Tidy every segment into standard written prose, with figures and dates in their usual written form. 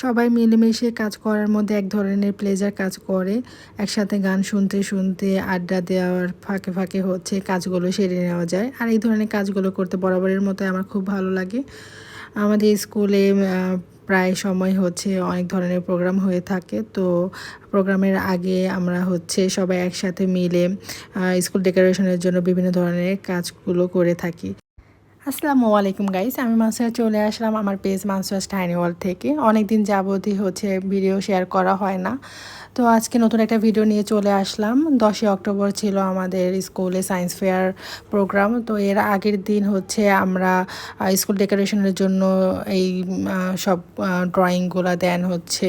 সবাই মিলেমিশে কাজ করার মধ্যে এক ধরনের প্লেজার কাজ করে। একসাথে গান শুনতে শুনতে আড্ডা দেওয়ার ফাঁকে ফাঁকে হচ্ছে কাজগুলো সেরে নেওয়া যায়। আর এই ধরনের কাজগুলো করতে বরাবরের মতো আমার খুব ভালো লাগে। আমাদের স্কুলে প্রায় সময় হচ্ছে অনেক ধরনের প্রোগ্রাম হয়ে থাকে। তো প্রোগ্রামের আগে আমরা হচ্ছে সবাই একসাথে মিলে স্কুল ডেকোরেশনের জন্য বিভিন্ন ধরনের কাজগুলো করে থাকি। আসসালামু আলাইকুম গাইস, আমি মানসুরা চলে আসলাম আমার পেজ মানসুরাস টাইনি ওয়ার্ল্ড থেকে। অনেকদিন যাবতই হচ্ছে ভিডিও শেয়ার করা হয় না, তো আজকে নতুন একটা ভিডিও নিয়ে চলে আসলাম। 10ই অক্টোবর ছিল আমাদের স্কুলে সায়েন্স ফেয়ার প্রোগ্রাম। তো এর আগের দিন হচ্ছে আমরা স্কুল ডেকোরেশনের জন্য এই সব ড্রয়িংগুলো দেন হচ্ছে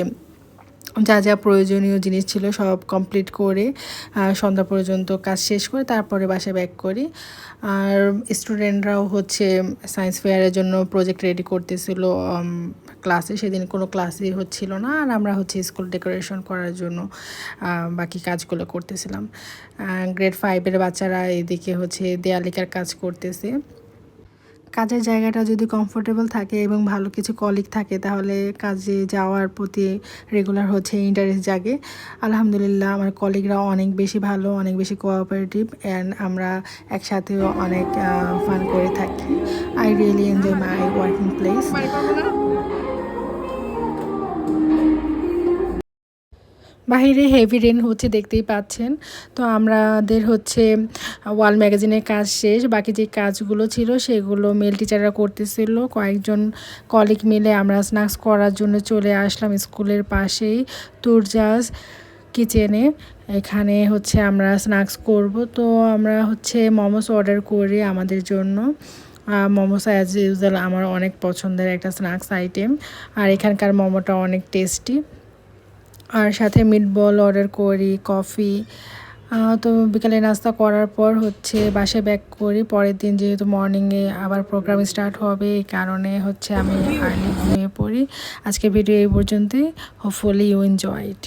যা যা প্রয়োজনীয় জিনিস ছিল সব কমপ্লিট করে সন্ধ্যা পর্যন্ত কাজ শেষ করে তারপরে বাসায় ব্যাক করি। আর স্টুডেন্টরাও হচ্ছে সায়েন্স ফেয়ারের জন্য প্রজেক্ট রেডি করতেছিল ক্লাসে। সেদিন কোনো ক্লাসই হচ্ছিল না, আর আমরা হচ্ছে স্কুল ডেকোরেশন করার জন্য বাকি কাজগুলো করতেছিলাম। গ্রেড 5-এর বাচ্চারা এদিকে হচ্ছে দেয়ালিকার কাজ করতেছে। কাজের জায়গাটা যদি কমফোর্টেবল থাকে এবং ভালো কিছু কলিগ থাকে তাহলে কাজে যাওয়ার প্রতি রেগুলার হচ্ছে ইন্টারেস্ট জাগে। আলহামদুলিল্লাহ আমার কলিগরা অনেক বেশি ভালো, অনেক বেশি কোঅপারেটিভ, অ্যান্ড আমরা একসাথেও অনেক ফান করে থাকি। I really enjoy my working place. বাহিরে হেভি রেন হচ্ছে, দেখতেই পাচ্ছেন। তো আমাদের হচ্ছে ওয়াল ম্যাগাজিনের কাজ শেষ, বাকি যে কাজগুলো ছিল সেগুলো মেল টিচাররা করতেছিল। কয়েকজন কলিগ মিলে আমরা স্ন্যাক্স করার জন্য চলে আসলাম স্কুলের পাশেই তুরজাজ কিচেনে। এখানে হচ্ছে আমরা স্ন্যাক্স করব। তো আমরা হচ্ছে মোমোস অর্ডার করি আমাদের জন্য। মোমোস অ্যাজ ইউজুয়াল আমার অনেক পছন্দের একটা স্ন্যাক্স আইটেম, আর এখানকার মোমোটা অনেক টেস্টি। আর সাথে মিটবল অর্ডার করি, কফি। তো বিকালে নাস্তা করার পর হচ্ছে বাসায় ব্যাক করি। পরের দিন যেহেতু মর্নিংয়ে আবার প্রোগ্রাম স্টার্ট হবে, এই কারণে হচ্ছে আমি আর্লি ঘুমিয়ে পড়ি। আজকে ভিডিও এই পর্যন্তই। Hopefully you enjoy it.